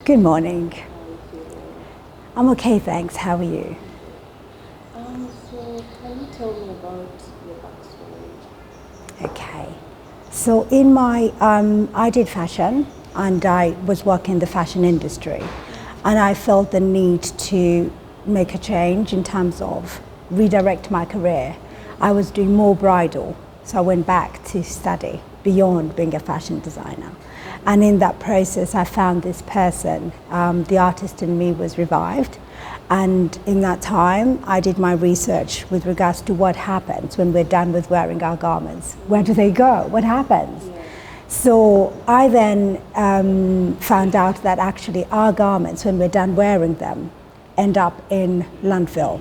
Good morning. How are you feeling? I'm okay, thanks. How are you? So can you tell me about your backstory? Okay. So I did fashion and I was working in the fashion industry, and I felt the need to make a change in terms of redirect my career. I was doing more bridal, so I went back to study beyond being a fashion designer. And in that process, I found this person. The artist in me was revived. And in that time, I did my research with regards to what happens when we're done with wearing our garments. Where do they go? What happens? Yeah. So I then found out that actually our garments, when we're done wearing them, end up in landfill.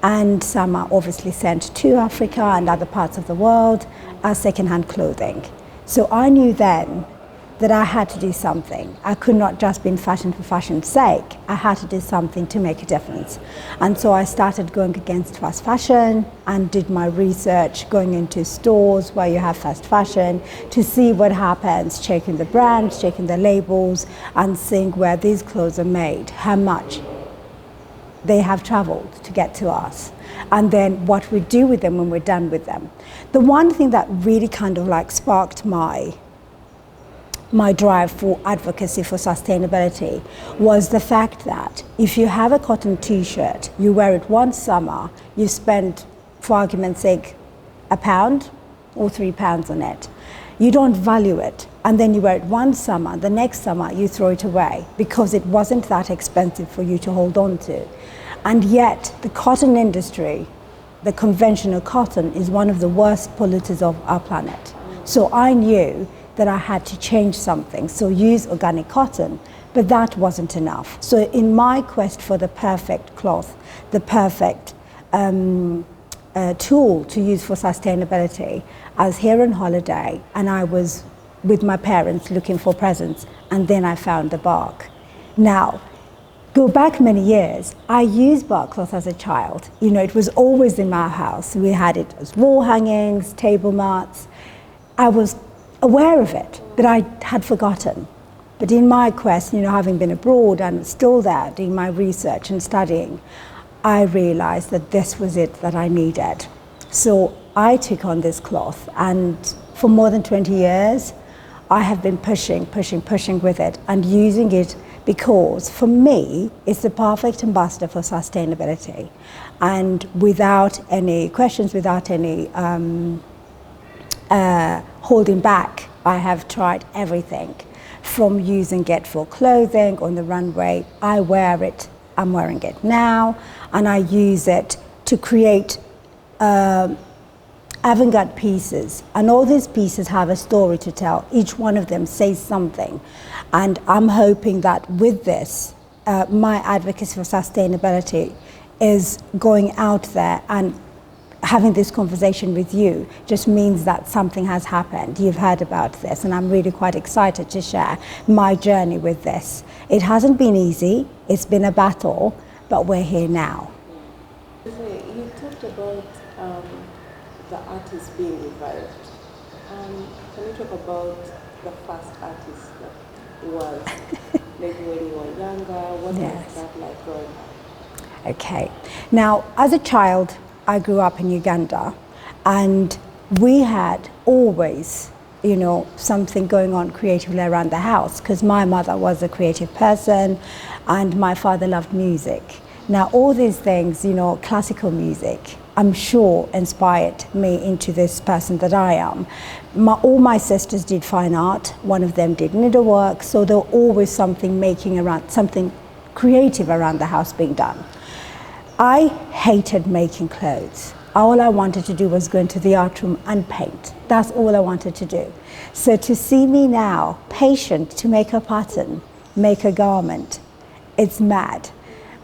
And some are obviously sent to Africa and other parts of the world as secondhand clothing. So I knew then that I had to do something. I could not just be in fashion for fashion's sake. I had to do something to make a difference. And so I started going against fast fashion and did my research, going into stores where you have fast fashion to see what happens, checking the brands, checking the labels, and seeing where these clothes are made, how much they have traveled to get to us, and then what we do with them when we're done with them. The one thing that really kind of like sparked my drive for advocacy for sustainability was the fact that if you have a cotton t-shirt, you wear it one summer, you spend, for argument's sake, £1 or £3 on it. You don't value it, and then you wear it one summer, the next summer you throw it away because it wasn't that expensive for you to hold on to. And yet the cotton industry, the conventional cotton, is one of the worst polluters of our planet. So I knew that I had to change something, so use organic cotton, but that wasn't enough. So in my quest for the perfect cloth, the perfect tool to use for sustainability, I was here on holiday and I was with my parents looking for presents, and then I found the bark. Now, go back many years, I used bark cloth as a child. You know, it was always in my house. We had it as wall hangings, table mats. I was aware of it, but I had forgotten. But in my quest, you know, having been abroad and still there doing my research and studying, I realized that this was it that I needed. So I took on this cloth, and for more than 20 years, I have been pushing with it and using it because for me, it's the perfect ambassador for sustainability. And without any questions, without any holding back, I have tried everything from using it for clothing on the runway. I wear it, I'm wearing it now, and I use it to create avant-garde pieces. And all these pieces have a story to tell. Each one of them says something. And I'm hoping that with this, my advocacy for sustainability is going out there, and having this conversation with you just means that something has happened. You've heard about this, and I'm really quite excited to share my journey with this. It hasn't been easy, it's been a battle, but we're here now. You talked about the artist being revived. Can you talk about the first artist that was, maybe when you were younger, what Yes. was that like growing up? Okay. Now, as a child, I grew up in Uganda, and we had always, you know, something going on creatively around the house because my mother was a creative person and my father loved music. Now, all these things, you know, classical music, I'm sure inspired me into this person that I am. All my sisters did fine art. One of them did needlework, so there was always something creative around the house being done. I hated making clothes. All I wanted to do was go into the art room and paint. That's all I wanted to do. So to see me now, patient to make a pattern, make a garment, it's mad.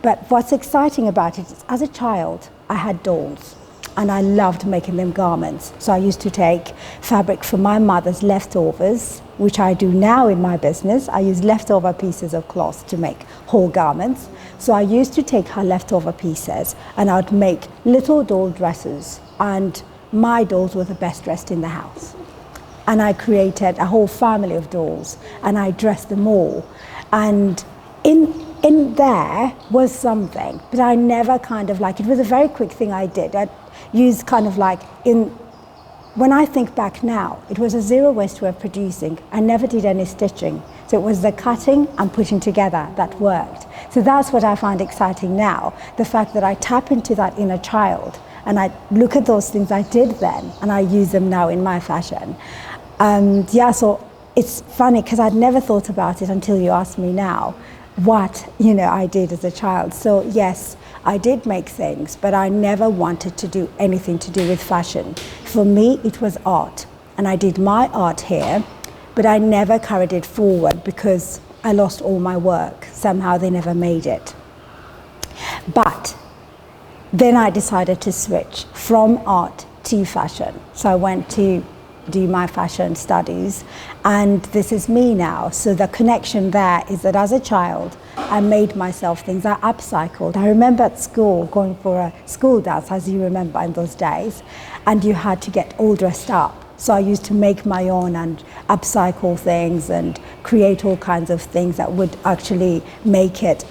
But what's exciting about it is, as a child, I had dolls and I loved making them garments. So I used to take fabric from my mother's leftovers, which I do now in my business. I use leftover pieces of cloth to make whole garments. So I used to take her leftover pieces and I would make little doll dresses, and my dolls were the best dressed in the house. And I created a whole family of dolls and I dressed them all. And in there was something, but I never kind of like, it was a very quick thing I did. I used kind of like when I think back now, it was a zero waste way of producing. I never did any stitching. So it was the cutting and putting together that worked. So that's what I find exciting now, the fact that I tap into that inner child and I look at those things I did then and I use them now in my fashion. And yeah, so it's funny because I'd never thought about it until you asked me now what, I did as a child. So yes, I did make things, but I never wanted to do anything to do with fashion. For me, it was art. And I did my art here, but I never carried it forward because I lost all my work. Somehow they never made it. But then I decided to switch from art to fashion. So I went to do my fashion studies, and this is me now. So the connection there is that as a child, I made myself things. I upcycled. I remember at school going for a school dance, as you remember in those days, and you had to get all dressed up. So I used to make my own and upcycle things and create all kinds of things that would actually make it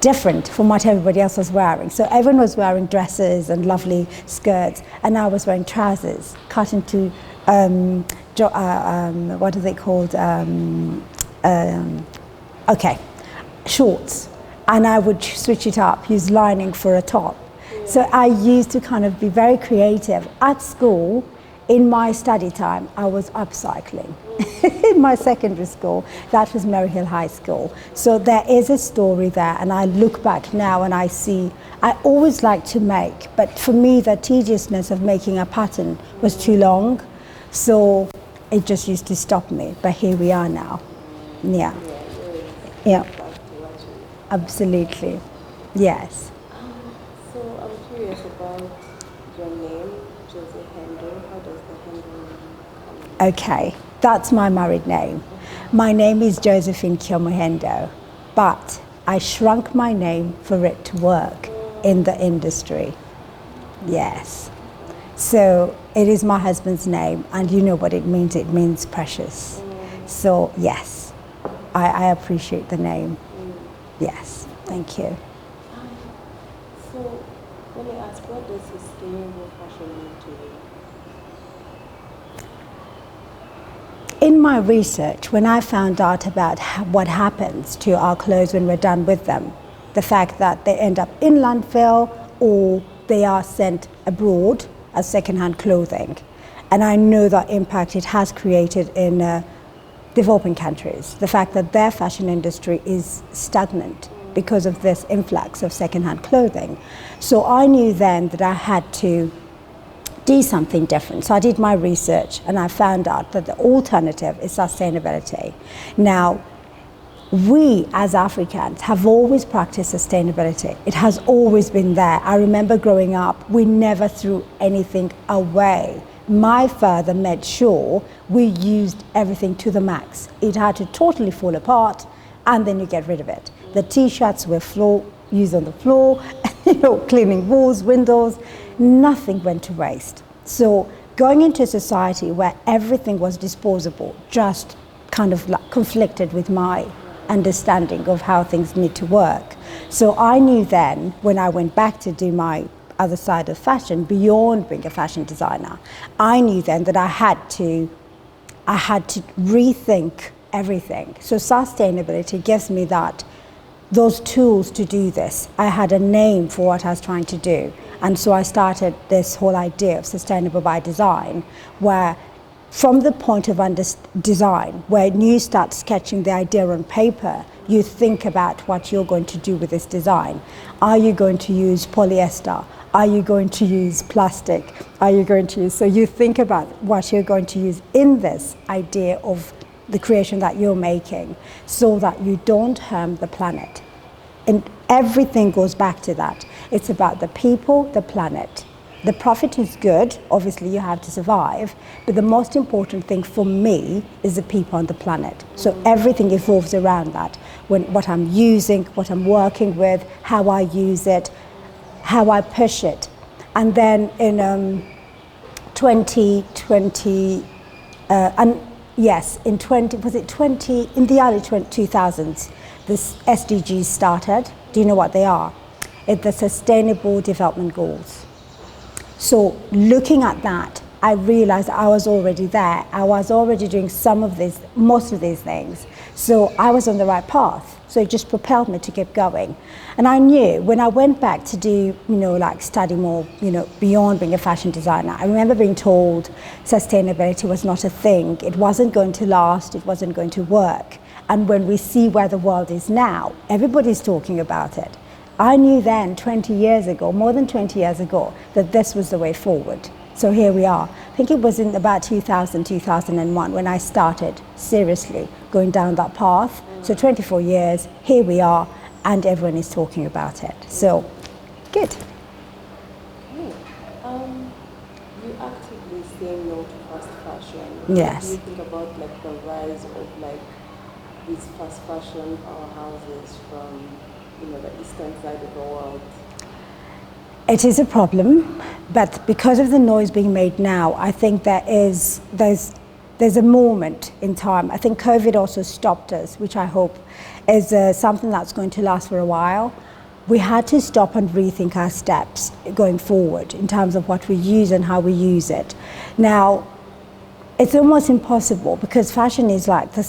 different from what everybody else was wearing. So everyone was wearing dresses and lovely skirts, and I was wearing trousers cut into what are they called? Shorts. And I would switch it up, use lining for a top. So I used to kind of be very creative. At school, in my study time, I was upcycling. In my secondary school, that was Maryhill High School. So there is a story there, and I look back now and I see, I always like to make, but for me the tediousness of making a pattern was too long, so it just used to stop me. But here we are now. Yeah. Absolutely. Yes. So I'm curious about your name, Josie Hendo. How does the Hendo name come? Okay, that's my married name. My name is Josephine Kyomo Hendo, but I shrunk my name for it to work in the industry. Yes. So it is my husband's name, and you know what it means precious. So yes, I appreciate the name. Yes, thank you. So let me ask, what does sustainable fashion mean to you? In my research, when I found out about what happens to our clothes when we're done with them, the fact that they end up in landfill or they are sent abroad as second-hand clothing, and I know the impact it has created in developing countries, the fact that their fashion industry is stagnant because of this influx of second-hand clothing. So I knew then that I had to do something different. So I did my research and I found out that the alternative is sustainability. Now, we as Africans have always practiced sustainability. It has always been there. I remember growing up, we never threw anything away. My father made sure we used everything to the max. It had to totally fall apart and then you get rid of it. The t-shirts were used on the floor, cleaning walls, windows, nothing went to waste. So going into a society where everything was disposable just kind of like conflicted with my understanding of how things need to work. So I knew then, when I went back to do my other side of fashion, beyond being a fashion designer, I knew then that I had to rethink everything. So sustainability gives me those tools to do this. I had a name for what I was trying to do. And so I started this whole idea of sustainable by design, where from the point of design, where you start sketching the idea on paper, you think about what you're going to do with this design. Are you going to use polyester? Are you going to use plastic? So you think about what you're going to use in this idea of the creation that you're making, so that you don't harm the planet. And everything goes back to that. It's about the people, the planet. The profit is good, obviously you have to survive, but the most important thing for me is the people on the planet. So everything evolves around that. What I'm using, what I'm working with, how I use it, how I push it. And then in 2020, and yes, in in the early 2000s, this SDGs started. Do you know what they are? It's the Sustainable Development Goals. So looking at that, I realized I was already there. I was already doing most of these things. So I was on the right path. So it just propelled me to keep going. And I knew when I went back to do, study more, beyond being a fashion designer, I remember being told sustainability was not a thing. It wasn't going to last. It wasn't going to work. And when we see where the world is now, everybody's talking about it. I knew then, 20 years ago, more than 20 years ago, that this was the way forward. So here we are. I think it was in about 2000, 2001 when I started seriously going down that path. So 24 years, here we are, and everyone is talking about it. So, good. Okay. You actively say no to fast fashion. Yes. What do you think about the rise of these fast fashion powerhouses from the eastern side of the world? It is a problem, but because of the noise being made now, I think there's a moment in time. I think COVID also stopped us, which I hope is something that's going to last for a while. We had to stop and rethink our steps going forward in terms of what we use and how we use it. Now, it's almost impossible because fashion is like the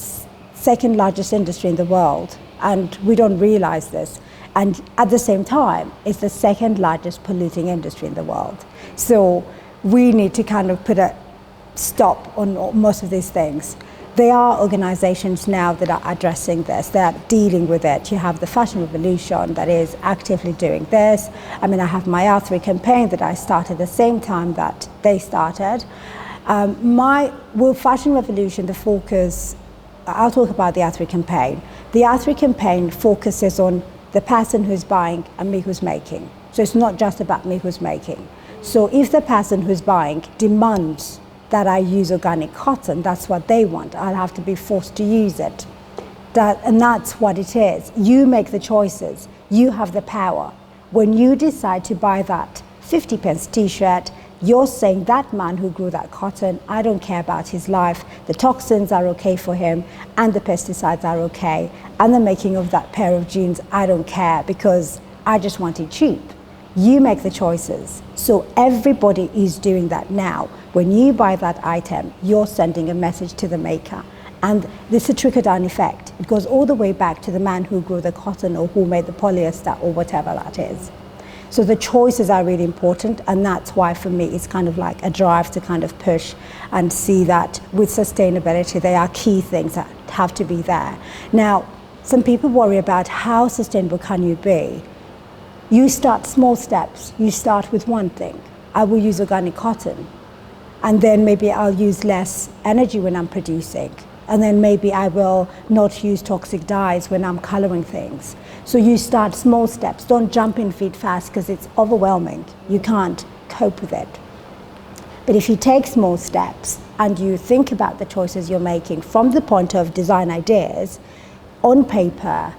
second largest industry in the world, and we don't realize this. And at the same time, it's the second largest polluting industry in the world. So we need to kind of put a stop on most of these things. There are organizations now that are addressing this, that are dealing with it. You have the Fashion Revolution that is actively doing this. I mean, I have my R3 campaign that I started the same time that they started. Fashion Revolution, the focus, I'll talk about the R3 campaign. The R3 campaign focuses on the person who's buying and me who's making. So it's not just about me who's making. So if the person who's buying demands that I use organic cotton, that's what they want. I'll have to be forced to use it. And that's what it is. You make the choices. You have the power. When you decide to buy that 50 pence t-shirt, you're saying that man who grew that cotton, I don't care about his life. The toxins are okay for him, and the pesticides are okay. And the making of that pair of jeans, I don't care because I just want it cheap. You make the choices. So everybody is doing that now. When you buy that item, you're sending a message to the maker. And this is a trickle-down effect. It goes all the way back to the man who grew the cotton or who made the polyester or whatever that is. So the choices are really important, and that's why for me it's kind of like a drive to kind of push and see that with sustainability there are key things that have to be there. Now, some people worry about how sustainable can you be. You start small steps. You start with one thing. I will use organic cotton, and then maybe I'll use less energy when I'm producing. And then maybe I will not use toxic dyes when I'm coloring things. So you start small steps. Don't jump in feet fast because it's overwhelming. You can't cope with it. But if you take small steps and you think about the choices you're making from the point of design ideas, on paper,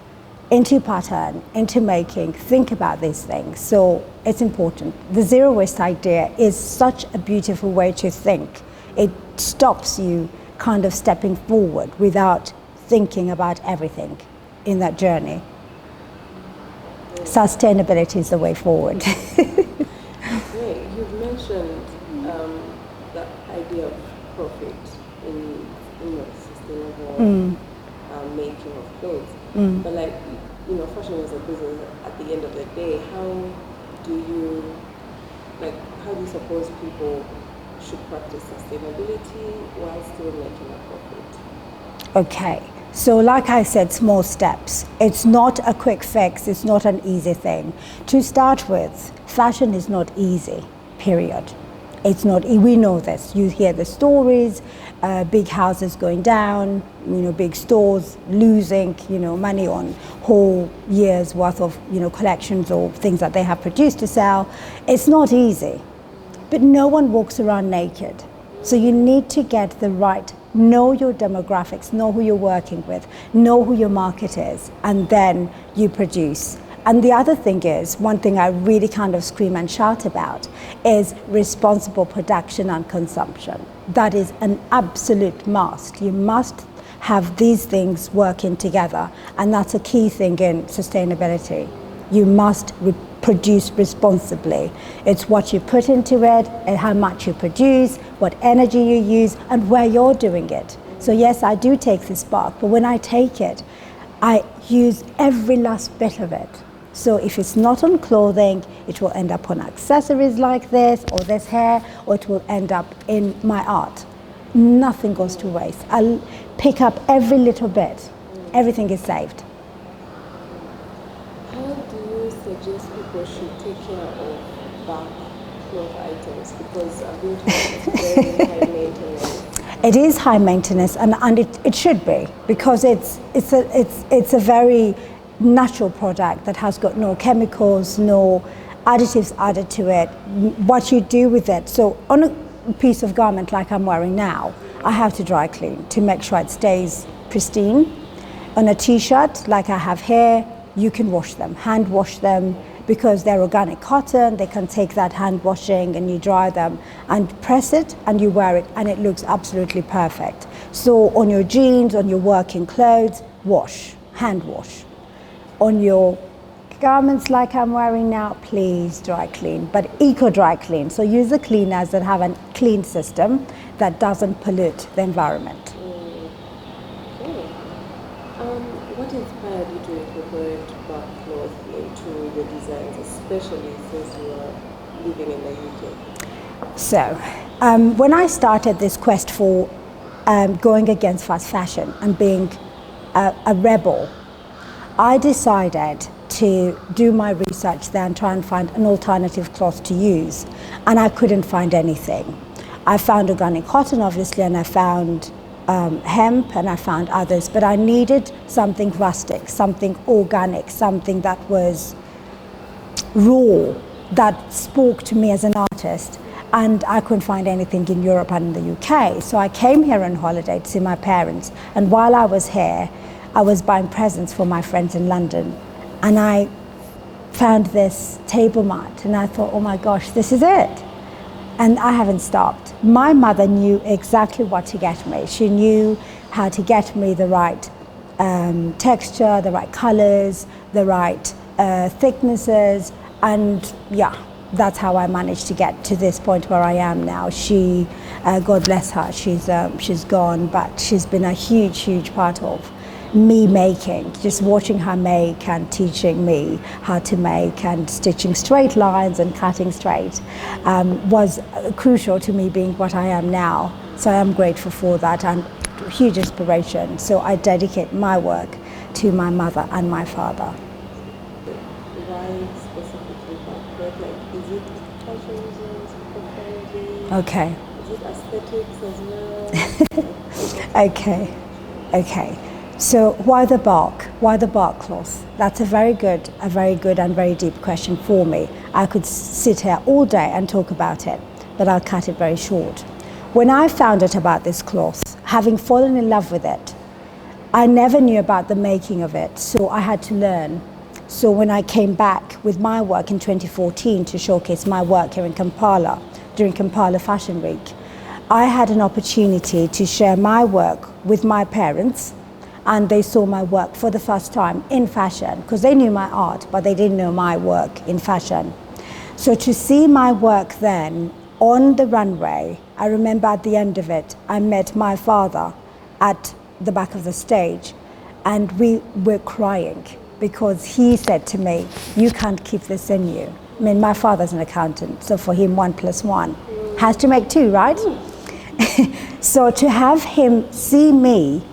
into pattern, into making, think about these things. So it's important. The zero waste idea is such a beautiful way to think. It stops you kind of stepping forward without thinking about everything in that journey. Sustainability is the way forward. Great. You've mentioned the idea of profit in sustainable making of clothes. But fashion is a business at the end of the day. How do you suppose people should practice sustainability while still making a profit? Okay, so like I said, small steps. It's not a quick fix, it's not an easy thing. To start with, fashion is not easy, period. It's not, we know this. You hear the stories, big houses going down, big stores losing, money on whole years worth of, collections or things that they have produced to sell. It's not easy. But no one walks around naked. So you need to get the right, know your demographics, know who you're working with, know who your market is, and then you produce. And the other thing is, one thing I really kind of scream and shout about is responsible production and consumption. That is an absolute must. You must have these things working together, and that's a key thing in sustainability. You must produce responsibly. It's what you put into it, and how much you produce, what energy you use, and where you're doing it. So yes, I do take this bark, but when I take it, I use every last bit of it. So if it's not on clothing, it will end up on accessories like this, or this hair, or it will end up in my art. Nothing goes to waste. I'll pick up every little bit. Everything is saved. How do you suggest people should take care of bark cloth items? Because I've been told it's very high maintenance. It is high maintenance, and it should be, because it's a very natural product that has got no chemicals, no additives added to it. What you do with it, so on a piece of garment like I'm wearing now, I have to dry clean to make sure it stays pristine. On a t-shirt like I have here, you can wash them, hand wash them, because they're organic cotton. They can take that hand washing, and you dry them and press it and you wear it, and it looks absolutely perfect. So on your jeans, on your working clothes, wash, hand wash. On your garments like I'm wearing now, please dry clean, but eco dry clean. So use the cleaners that have a clean system that doesn't pollute the environment. Okay. What inspired you to incorporate bark cloth into your designs, especially since you are living in the UK? So when I started this quest for going against fast fashion and being a rebel, I decided to do my research there and try and find an alternative cloth to use, and I couldn't find anything. I found organic cotton, obviously, and I found hemp, and I found others, but I needed something rustic, something organic, something that was raw, that spoke to me as an artist, and I couldn't find anything in Europe and in the UK. So I came here on holiday to see my parents, and while I was here, I was buying presents for my friends in London, and I found this table mat, and I thought, oh my gosh, this is it. And I haven't stopped. My mother knew exactly what to get me. She knew how to get me the right texture, the right colors, the right thicknesses, and yeah, that's how I managed to get to this point where I am now. She, God bless her, she's gone, but she's been a huge, huge part of me making, just watching her make and teaching me how to make, and stitching straight lines and cutting straight was crucial to me being what I am now. So I am grateful for that, and huge inspiration. So I dedicate my work to my mother and my father. Why specifically bark cloth? Like, is it fashion reasons, eco-friendly? Okay. Is it aesthetics as well? Okay. So why the bark? Why the bark cloth? That's a very good and very deep question for me. I could sit here all day and talk about it, but I'll cut it very short. When I found out about this cloth, having fallen in love with it, I never knew about the making of it, so I had to learn. So when I came back with my work in 2014 to showcase my work here in Kampala, during Kampala Fashion Week, I had an opportunity to share my work with my parents, and they saw my work for the first time in fashion, because they knew my art, but they didn't know my work in fashion. So to see my work then on the runway, I remember at the end of it, I met my father at the back of the stage, and we were crying, because he said to me, you can't keep this in you. I mean, my father's an accountant, so for him 1 + 1 has to make 2, right? So to have him see me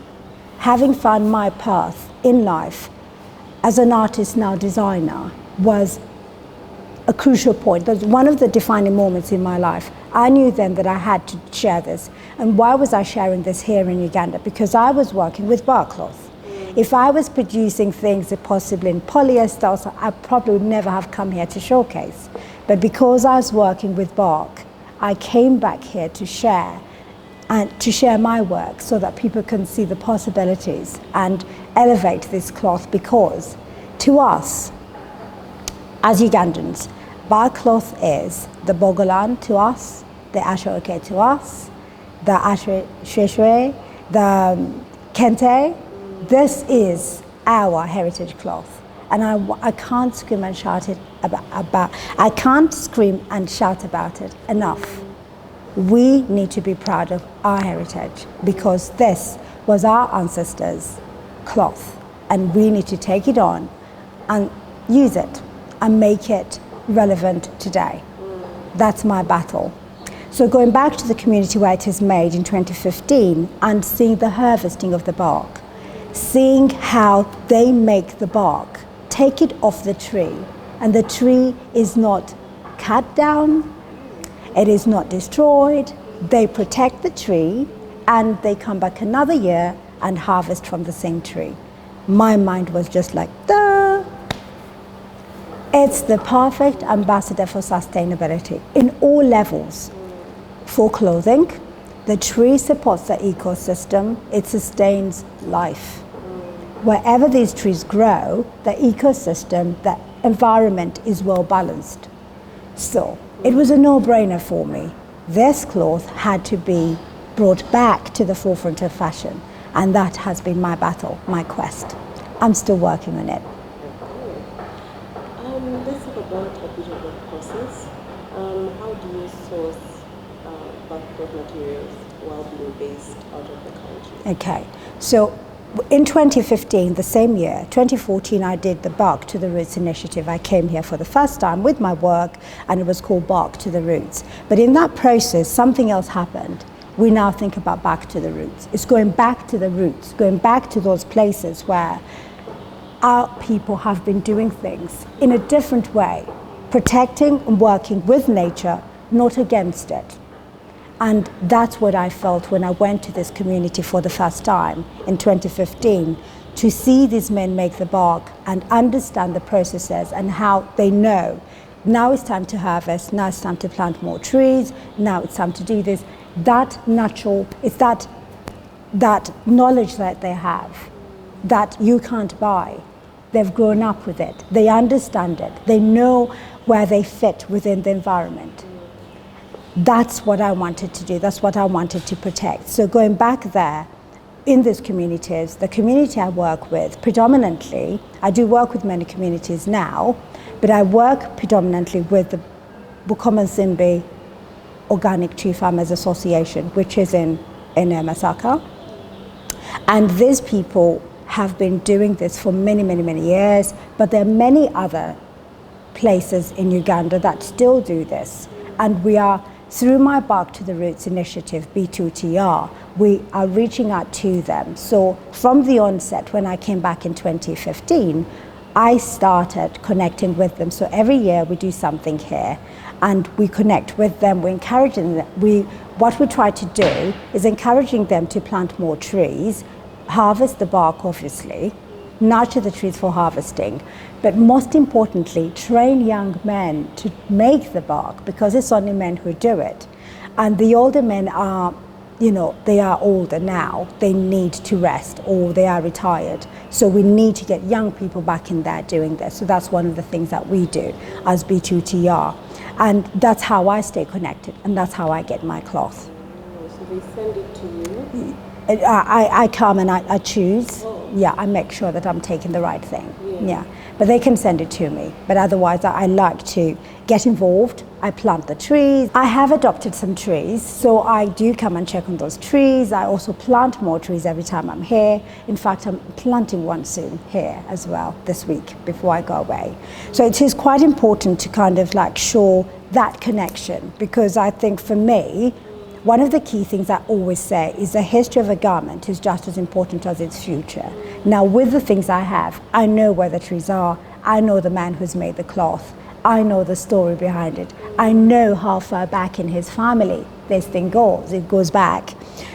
having found my path in life as an artist, now designer, was a crucial point. That was one of the defining moments in my life. I knew then that I had to share this. And why was I sharing this here in Uganda? Because I was working with bark cloth. If I was producing things that possibly in polyester, so I probably would never have come here to showcase. But because I was working with bark, I came back here to share, and to share my work so that people can see the possibilities and elevate this cloth, because to us, as Ugandans, bark cloth is the bogolan to us, the ashoke to us, the attire, the kente. This is our heritage cloth. And I can't scream and shout it I can't scream and shout about it enough. We need to be proud of our heritage because this was our ancestors' cloth, and we need to take it on and use it and make it relevant today. That's my battle. So going back to the community where it is made in 2015 and seeing the harvesting of the bark, seeing how they make the bark, take it off the tree, and the tree is not cut down, it is not destroyed, they protect the tree and they come back another year and harvest from the same tree. My mind was just like, duh. It's the perfect ambassador for sustainability in all levels. For clothing, the tree supports the ecosystem, it sustains life. Wherever these trees grow, the ecosystem, the environment is well balanced. So it was a no-brainer for me. This cloth had to be brought back to the forefront of fashion, and that has been my battle, my quest. I'm still working on it. Let's talk about a bit of the process. How do you source backcloth materials while being based out of the country? Okay, so in 2015, the same year, 2014, I did the Bark to the Roots initiative. I came here for the first time with my work, and it was called Bark to the Roots. But in that process, something else happened. We now think about back to the roots. It's going back to the roots, going back to those places where our people have been doing things in a different way, protecting and working with nature, not against it. And that's what I felt when I went to this community for the first time in 2015, to see these men make the bark and understand the processes and how they know. Now it's time to harvest, now it's time to plant more trees, now it's time to do this. That natural, it's that knowledge that they have that you can't buy. They've grown up with it, they understand it, they know where they fit within the environment. That's what I wanted to do, that's what I wanted to protect. So going back there, in these communities, the community I work with, predominantly, I do work with many communities now, but I work predominantly with the Bukoma Nsimbi Organic Tree Farmers Association, which is in Masaka. And these people have been doing this for many, many, many years, but there are many other places in Uganda that still do this. And we are, through my Bark to the Roots initiative, B2TR, we are reaching out to them. So from the onset, when I came back in 2015, I started connecting with them. So every year we do something here and we connect with them, we encourage them. What we try to do is encouraging them to plant more trees, harvest the bark obviously, nurture the trees for harvesting, but most importantly, train young men to make the bark, because it's only men who do it. And the older men are, they are older now, they need to rest or they are retired. So we need to get young people back in there doing this. So that's one of the things that we do as B2TR. And that's how I stay connected, and that's how I get my cloth. So they send it to you? I come and I choose. Oh. Yeah, I make sure that I'm taking the right thing. Yeah. But they can send it to me. But otherwise, I like to get involved. I plant the trees. I have adopted some trees, so I do come and check on those trees. I also plant more trees every time I'm here. In fact, I'm planting one soon here as well this week before I go away. So it is quite important to kind of like show that connection, because I think for me, one of the key things I always say is the history of a garment is just as important as its future. Now with the things I have, I know where the trees are, I know the man who's made the cloth, I know the story behind it, I know how far back in his family this thing goes. It goes back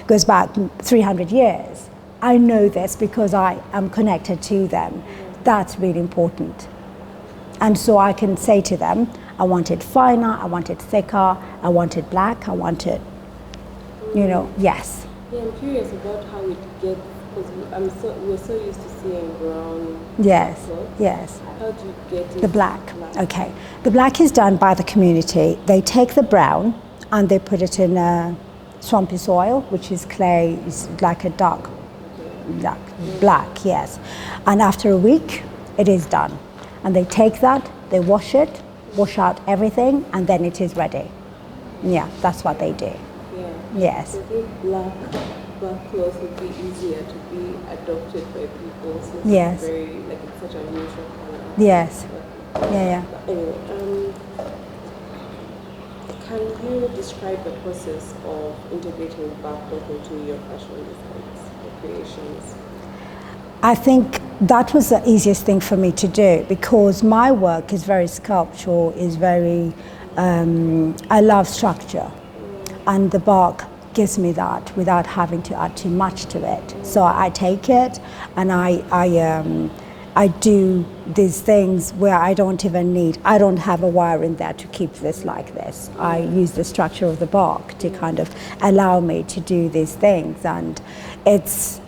300 years. I know this because I am connected to them. That's really important. And so I can say to them, I want it finer, I want it thicker, I want it black, I want it, yes. Yeah, I'm curious about how it gets, because we're so used to seeing brown. Yes, clothes. yes. How do you get it? The black. Okay. The black is done by the community. They take the brown and they put it in swampy soil, which is clay, is like a dark black, yes. And after a week, it is done. And they take that, they wash it, wash out everything, and then it is ready. Yeah, that's what they do. Yeah. Yes. So I think black cloth would be easier to be adopted by people since Yes. it's very, like, it's such a neutral color. Yes. But, Yeah. But anyway, can you describe the process of integrating bark cloth into your fashion designs or creations? I think that was the easiest thing for me to do because my work is very sculptural, is very, I love structure, and the bark gives me that without having to add too much to it. So I take it and I do these things where I don't have a wire in there to keep this like this. I use the structure of the bark to kind of allow me to do these things, and it's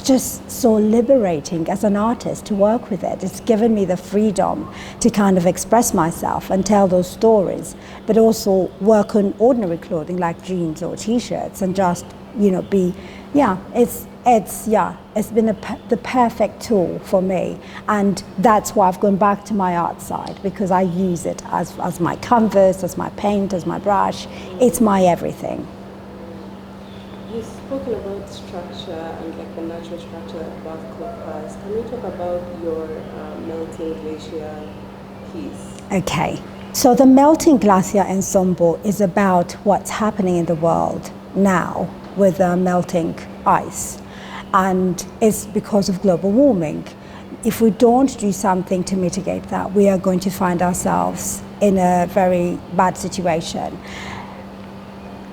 just so liberating as an artist to work with it. It's given me the freedom to kind of express myself and tell those stories, but also work on ordinary clothing like jeans or t-shirts and just, it's been the perfect tool for me. And that's why I've gone back to my art side, because I use it as my canvas, as my paint, as my brush. It's my everything. You've spoken about structure and like the natural structure that bark cloth has. Can you talk about your melting glacier piece? Okay, so the melting glacier ensemble is about what's happening in the world now with melting ice, and it's because of global warming. If we don't do something to mitigate that, we are going to find ourselves in a very bad situation.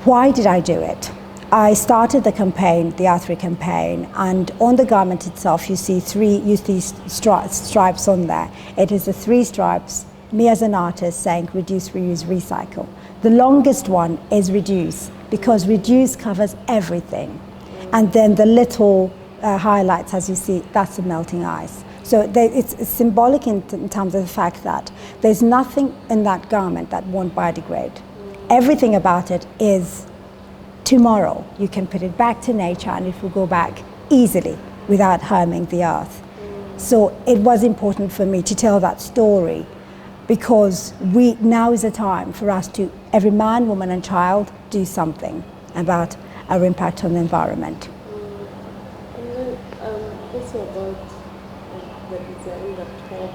Why did I do it? I started the campaign, the R3 campaign, and on the garment itself you see stripes on there. It is the 3 stripes, me as an artist saying reduce, reuse, recycle. The longest one is reduce, because reduce covers everything. And then the little highlights, as you see, that's the melting ice. So it's symbolic in terms of the fact that there's nothing in that garment that won't biodegrade. Everything about it is tomorrow. You can put it back to nature and it will go back easily without harming the earth. So it was important for me to tell that story, because now is the time for us to, every man, woman and child, do something about our impact on the environment. And then also about the design, the top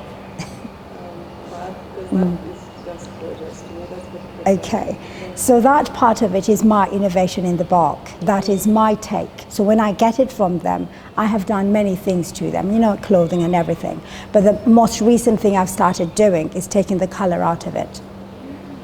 part, because that is just gorgeous to me. That's what Okay, so that part of it is my innovation in the bark. That is my take. So when I get it from them, I have done many things to them, clothing and everything. But the most recent thing I've started doing is taking the color out of it.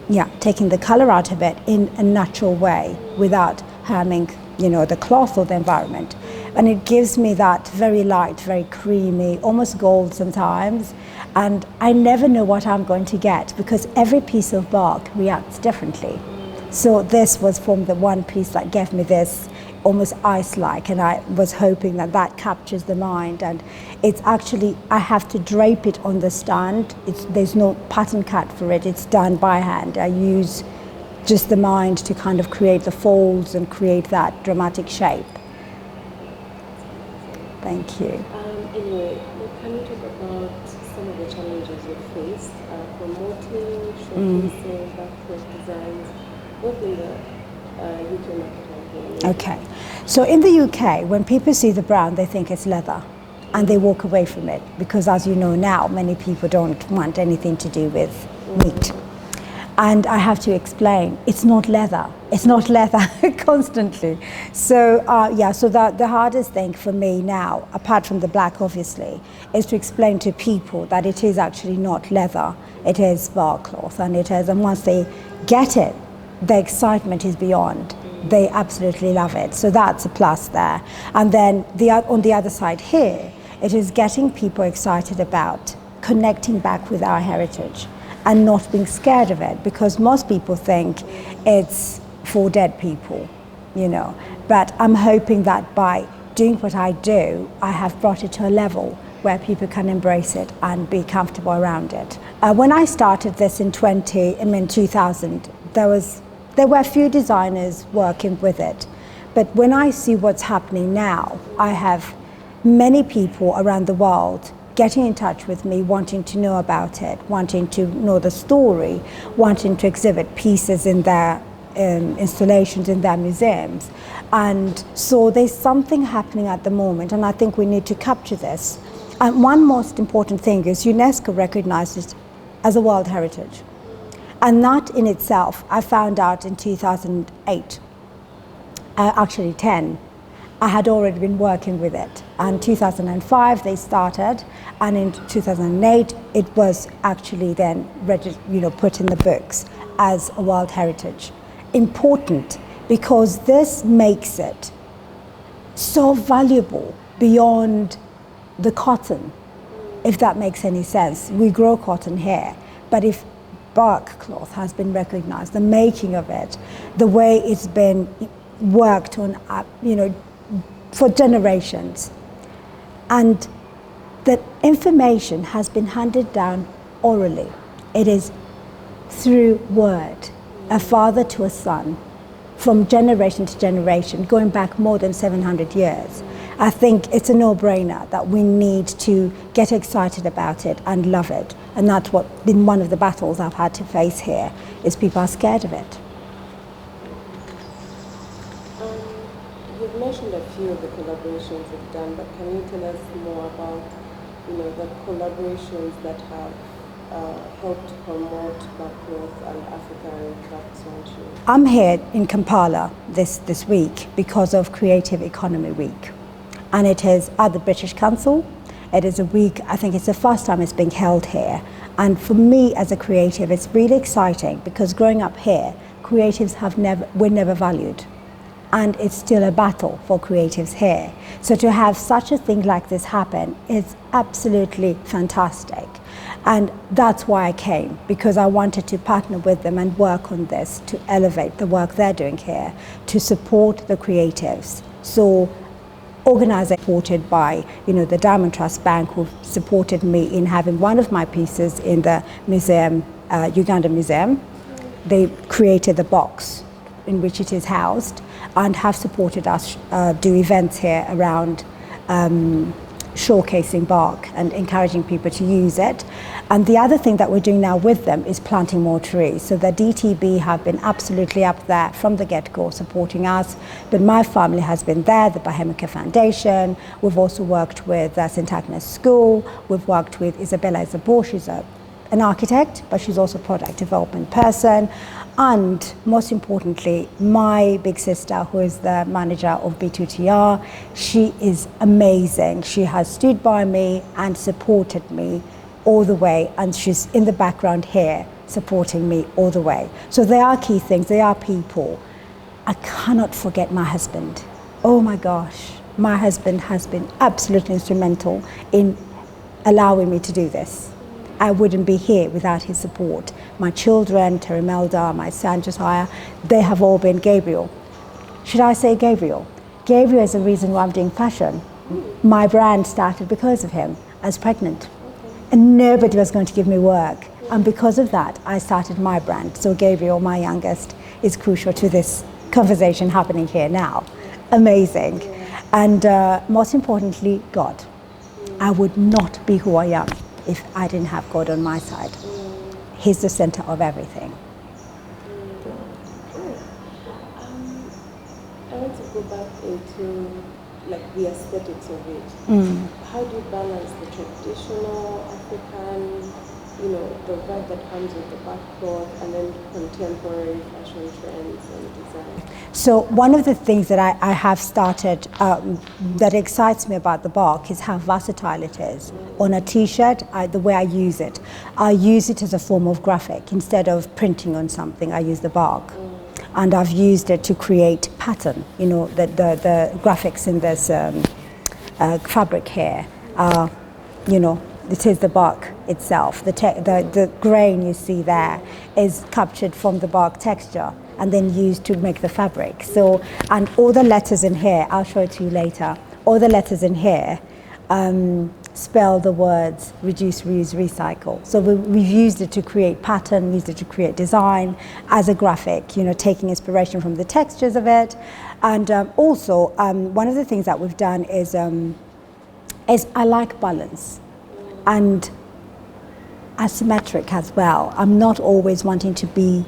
Yeah, taking the color out of it in a natural way without harming, the cloth or the environment. And it gives me that very light, very creamy, almost gold sometimes. And I never know what I'm going to get, because every piece of bark reacts differently. So this was from the one piece that gave me this almost ice-like, and I was hoping that captures the mind. And it's actually, I have to drape it on the stand. There's no pattern cut for it. It's done by hand. I use just the mind to kind of create the folds and create that dramatic shape. Thank you. Anyway, can you talk about some of the challenges you faced promoting, showcasing backcloth designs, both in the UK market and here? Okay, so in the UK, when people see the brown, they think it's leather, and they walk away from it, because as you know now, many people don't want anything to do with meat. And I have to explain, it's not leather. It's not leather constantly. So so the hardest thing for me now, apart from the black obviously, is to explain to people that it is actually not leather, it is bark cloth, and once they get it, the excitement is beyond. They absolutely love it. So that's a plus there. And then on the other side here, it is getting people excited about connecting back with our heritage and not being scared of it, because most people think it's for dead people, But I'm hoping that by doing what I do, I have brought it to a level where people can embrace it and be comfortable around it. When I started this in 2000, there was There were a few designers working with it, but when I see what's happening now, I have many people around the world getting in touch with me, wanting to know about it, wanting to know the story, wanting to exhibit pieces in their installations in their museums. And so there's something happening at the moment, and I think we need to capture this. And one most important thing is UNESCO recognizes it as a World Heritage. And that in itself, I found out in 2008, actually 10. I had already been working with it. And 2005 they started, and in 2008 it was actually then put in the books as a World Heritage. Important because this makes it so valuable beyond the cotton, if that makes any sense. We grow cotton here, but if bark cloth has been recognized, the making of it, the way it's been worked on, for generations, and that information has been handed down orally. It is through word, a father to a son, from generation to generation, going back more than 700 years. I think it's a no-brainer that we need to get excited about it and love it. And that's what been one of the battles I've had to face here, is people are scared of it. You've mentioned a few of the collaborations you've done, but can you tell us more about, the collaborations that have helped promote backcloth and African craftsmanship? I'm here in Kampala this week because of Creative Economy Week. And it is at the British Council. It is a week, I think it's the first time it's being held here. And for me as a creative, it's really exciting because growing up here, creatives were never valued. And it's still a battle for creatives here. So to have such a thing like this happen is absolutely fantastic. And that's why I came, because I wanted to partner with them and work on this to elevate the work they're doing here, to support the creatives. So organized, supported by the Diamond Trust Bank, who supported me in having one of my pieces in the museum, Ugandan museum. They created the box in which it is housed and have supported us do events here around showcasing bark and encouraging people to use it. And the other thing that we're doing now with them is planting more trees. So the DTB have been absolutely up there from the get-go supporting us, but my family has been there, the Bahamica Foundation. We've also worked with St. Agnes School. We've worked with Isabella Zabor. She's an architect, but she's also a product development person. And most importantly, my big sister, who is the manager of B2TR, she is amazing. She has stood by me and supported me all the way, and she's in the background here supporting me all the way. So they are key things, they are people. I cannot forget my husband. Oh my gosh, my husband has been absolutely instrumental in allowing me to do this. I wouldn't be here without his support. My children, Terimelda, my son Josiah, they have all been Gabriel. Should I say Gabriel? Gabriel is the reason why I'm doing fashion. My brand started because of him. I was pregnant and nobody was going to give me work. And because of that, I started my brand. So Gabriel, my youngest, is crucial to this conversation happening here now. Amazing. And most importantly, God. I would not be who I am if I didn't have God on my side. He's the center of everything. I want to go back into the aesthetics of it. How do you balance the traditional African, the vibe that comes with the backcloth, and then contemporary fashion trends and design? So one of the things that I have started that excites me about the bark is how versatile it is. On a t-shirt, the way I use it as a form of graphic. Instead of printing on something, I use the bark. And I've used it to create pattern, the graphics in this fabric here. It is the bark itself. The grain you see there is captured from the bark texture and then used to make the fabric. So, and all the letters in here, I'll show it to you later, all the letters in here spell the words reduce, reuse, recycle. So we've used it to create pattern, used it to create design as a graphic, you know, taking inspiration from the textures of it. And also, one of the things that we've done is I like balance and asymmetric as well. I'm not always wanting to be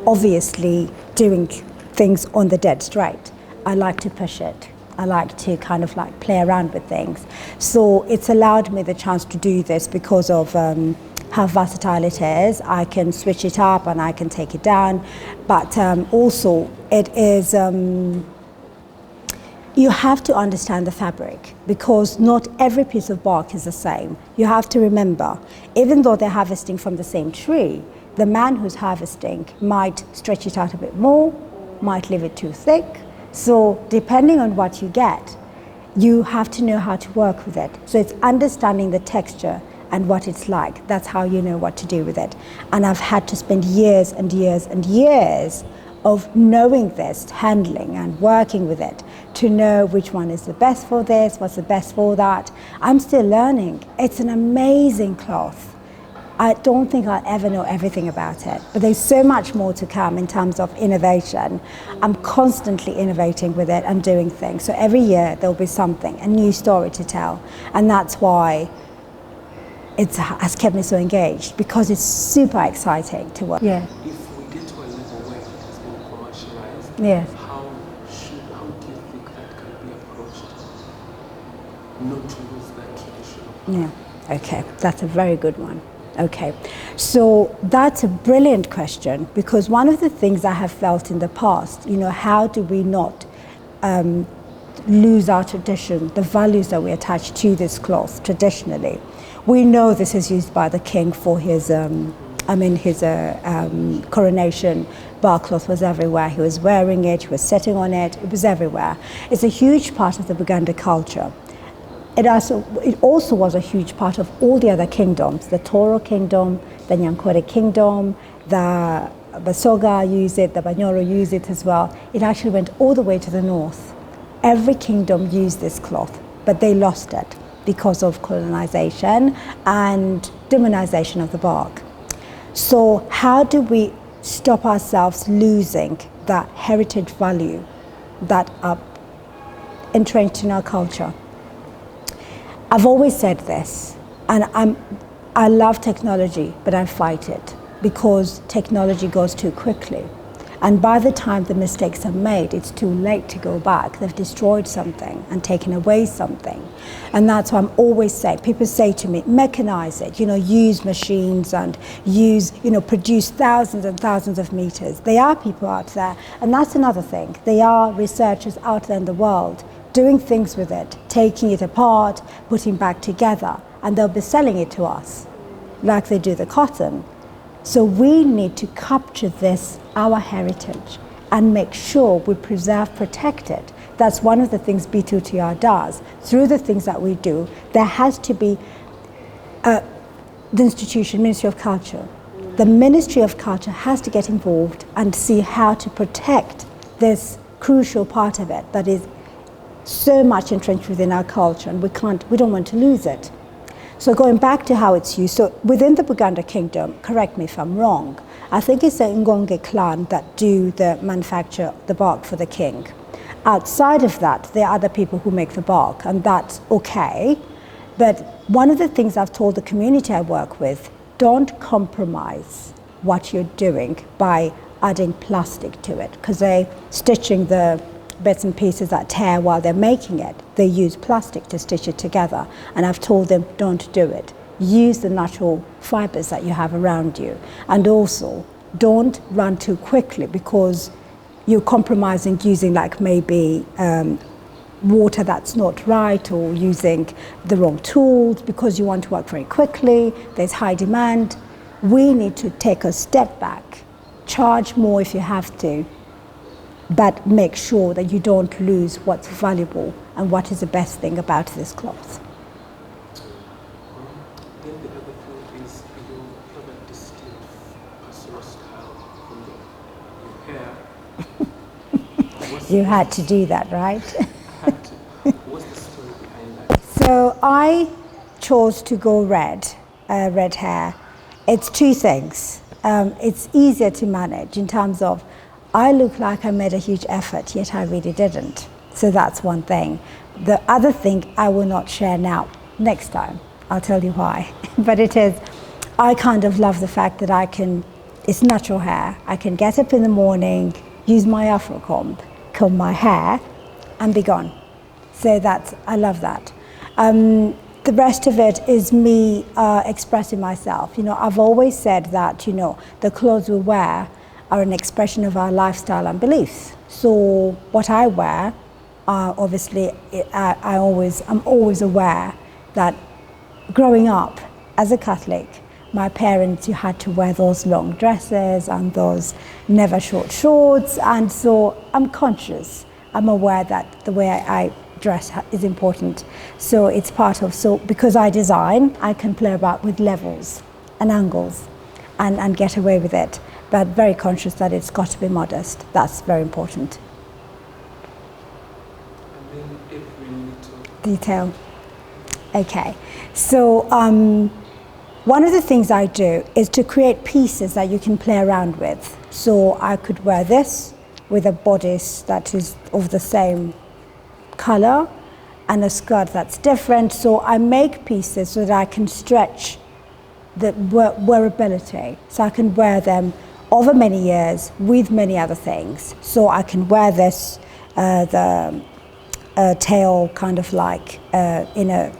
obviously doing things on the dead straight. I like to push it. I like to kind of like play around with things. So it's allowed me the chance to do this because of how versatile it is. I can switch it up and I can take it down. But also it is, you have to understand the fabric because not every piece of bark is the same. You have to remember, even though they're harvesting from the same tree, the man who's harvesting might stretch it out a bit more, might leave it too thick. So depending on what you get, you have to know how to work with it. So it's understanding the texture and what it's like. That's how you know what to do with it. And I've had to spend years and years and years of knowing this, handling and working with it to know which one is the best for this, what's the best for that. I'm still learning. It's an amazing cloth. I don't think I'll ever know everything about it, but there's so much more to come in terms of innovation. I'm constantly innovating with it and doing things. So every year there'll be something, a new story to tell. And that's why it has kept me so engaged, because it's super exciting to work. Yeah. If we get to a level where it has been commercialized, Yeah. how do you think that can be approached? Not to lose that tradition. Yeah, okay, that's a very good one. Okay, so that's a brilliant question, because one of the things I have felt in the past, you know, how do we not lose our tradition, the values that we attach to this cloth traditionally? We know this is used by the king for his, coronation. Bark cloth was everywhere. He was wearing it, he was sitting on it, it was everywhere. It's a huge part of the Buganda culture. It also was a huge part of all the other kingdoms, the Toro kingdom, the Nyankore kingdom, the Basoga use it, the Banyoro use it as well. It actually went all the way to the north. Every kingdom used this cloth, but they lost it because of colonization and demonization of the bark. So how do we stop ourselves losing that heritage value that are entrenched in our culture? I've always said this, and I love technology, but I fight it because technology goes too quickly. And by the time the mistakes are made, it's too late to go back. They've destroyed something and taken away something. And that's why I'm always saying, people say to me, mechanize it, you know, use machines and use, you know, produce thousands and thousands of meters. There are people out there, and that's another thing. There are researchers out there in the world doing things with it, taking it apart, putting back together, and they'll be selling it to us like they do the cotton. So we need to capture this, our heritage, and make sure we preserve, protect it. That's one of the things B2TR does. Through the things that we do, there has to be the institution, Ministry of Culture. The Ministry of Culture has to get involved and see how to protect this crucial part of it that is so much entrenched within our culture, and we don't want to lose it. So going back to how it's used, so within the Buganda kingdom, correct me if I'm wrong, I think it's the Ngonge clan that do the manufacture the bark for the king. Outside of that, there are other people who make the bark, and that's okay. But one of the things I've told the community I work with, don't compromise what you're doing by adding plastic to it, because they're stitching the bits and pieces that tear while they're making it. They use plastic to stitch it together, and I've told them, don't do it. Use the natural fibers that you have around you, and also don't run too quickly, because you're compromising using like maybe water that's not right, or using the wrong tools because you want to work very quickly. There's high demand. We need to take a step back, charge more if you have to, but make sure that you don't lose what's valuable and what is the best thing about this cloth. Then the other thing is you have a distinct personal style from your hair. You had to do that, right? What's the story behind that? So I chose to go red hair. It's two things. It's easier to manage in terms of I look like I made a huge effort, yet I really didn't. So that's one thing. The other thing I will not share now. Next time, I'll tell you why. But it is, I kind of love the fact that it's natural hair. I can get up in the morning, use my Afro comb my hair, and be gone. So I love that. The rest of it is me expressing myself. I've always said that, the clothes we wear are an expression of our lifestyle and beliefs. So what I wear, obviously, I'm always aware that growing up as a Catholic, my parents, you had to wear those long dresses and those never short shorts, and so I'm conscious. I'm aware that the way I dress is important. So it's part of, because I design, I can play about with levels and angles and get away with it, but very conscious that it's got to be modest. That's very important. And then every little detail. Okay, so one of the things I do is to create pieces that you can play around with. So I could wear this with a bodice that is of the same color and a skirt that's different. So I make pieces so that I can stretch the wearability. So I can wear them over many years with many other things. So I can wear this, the tail kind of like in a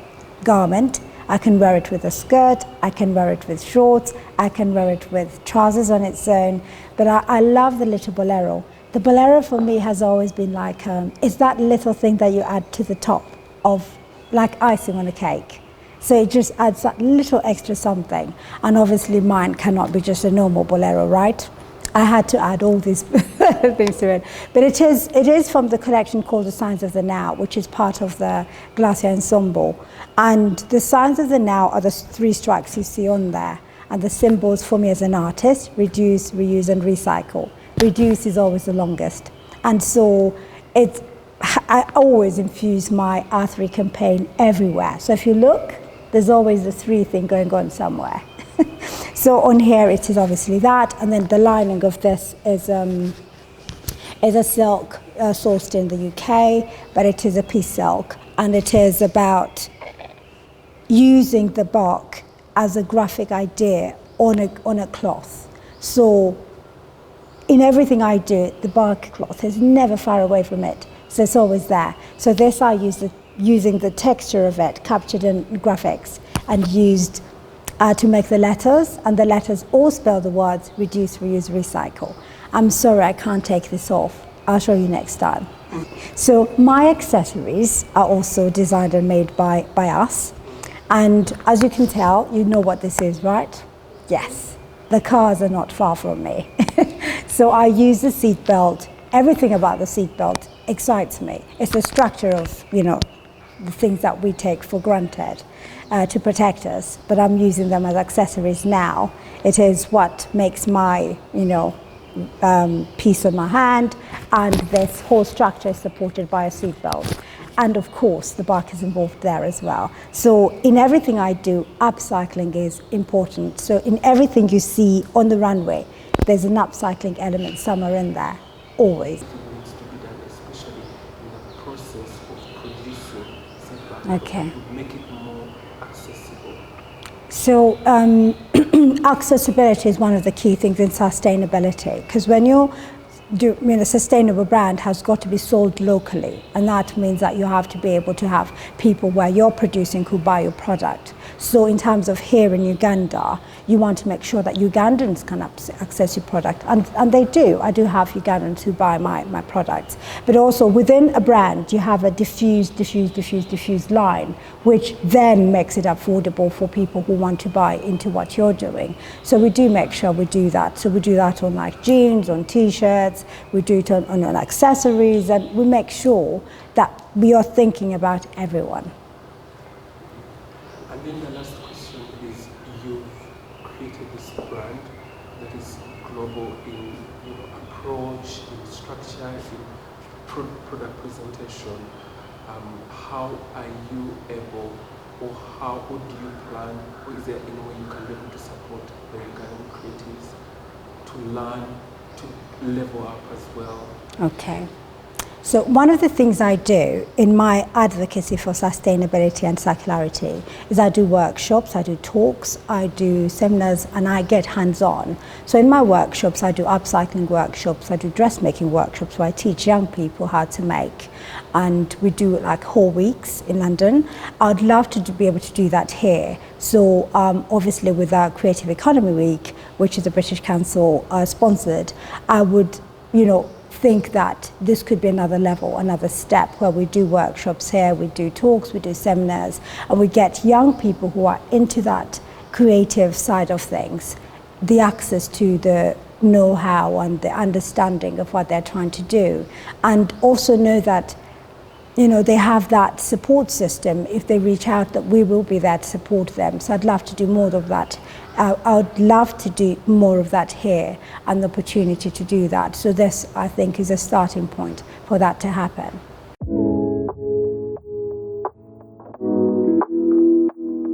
garment. I can wear it with a skirt, I can wear it with shorts, I can wear it with trousers on its own. But I love the little bolero. The bolero for me has always been like, it's that little thing that you add to the top of, like icing on a cake. So it just adds that little extra something. And obviously mine cannot be just a normal bolero, right? I had to add all these things to it. But it is from the collection called The Signs of the Now, which is part of the Glacier Ensemble. And the Signs of the Now are the three strikes you see on there. And the symbols for me as an artist: reduce, reuse, and recycle. Reduce is always the longest. And so I always infuse my R3 campaign everywhere. So if you look, there's always the three thing going on somewhere. So on here it is obviously that, and then the lining of this is a silk sourced in the UK, but it is a piece silk, and it is about using the bark as a graphic idea on a cloth. So in everything I do, the bark cloth is never far away from it, so it's always there. So this I use using the texture of it, captured in graphics, and used to make the letters, and the letters all spell the words reduce, reuse, recycle. I'm sorry, I can't take this off. I'll show you next time. So my accessories are also designed and made by us. And as you can tell, you know what this is, right? Yes, the cars are not far from me. So I use the seat belt. Everything about the seat belt excites me. It's the structure of, the things that we take for granted to protect us, but I'm using them as accessories now. It is what makes my, piece on my hand, and this whole structure is supported by a seat belt. And of course, the bark is involved there as well. So in everything I do, upcycling is important. So in everything you see on the runway, there's an upcycling element somewhere in there, always. It needs to be done, especially in the process of producing seatbelt. Okay. Make it more accessible. So accessibility is one of the key things in sustainability, because when a sustainable brand has got to be sold locally, and that means that you have to be able to have people where you're producing who buy your product. So in terms of here in Uganda, you want to make sure that Ugandans can access your product, and they do. I do have Ugandans who buy my products. But also within a brand, you have a diffused line, which then makes it affordable for people who want to buy into what you're doing. So we do make sure we do that. So we do that on like jeans, on t-shirts, we do it on accessories, and we make sure that we are thinking about everyone. And then the last question is, you've created this brand that is global in approach, in structure, in product presentation. How are you able, or how, or do you plan, or is there any way you can be able to support the Ugandan creatives to learn, to level up as well? Okay. So one of the things I do in my advocacy for sustainability and circularity is I do workshops, I do talks, I do seminars, and I get hands-on. So in my workshops, I do upcycling workshops, I do dressmaking workshops where I teach young people how to make. And we do like whole weeks in London. I'd love to be able to do that here. So obviously with our Creative Economy Week, which is a British Council sponsored, I would, think that this could be another level, another step where we do workshops here, we do talks, we do seminars, and we get young people who are into that creative side of things, the access to the know-how and the understanding of what they're trying to do, and also know that they have that support system. If they reach out, that we will be there to support them. So I'd love to do more of that. I would love to do more of that here and the opportunity to do that. So this, I think, is a starting point for that to happen.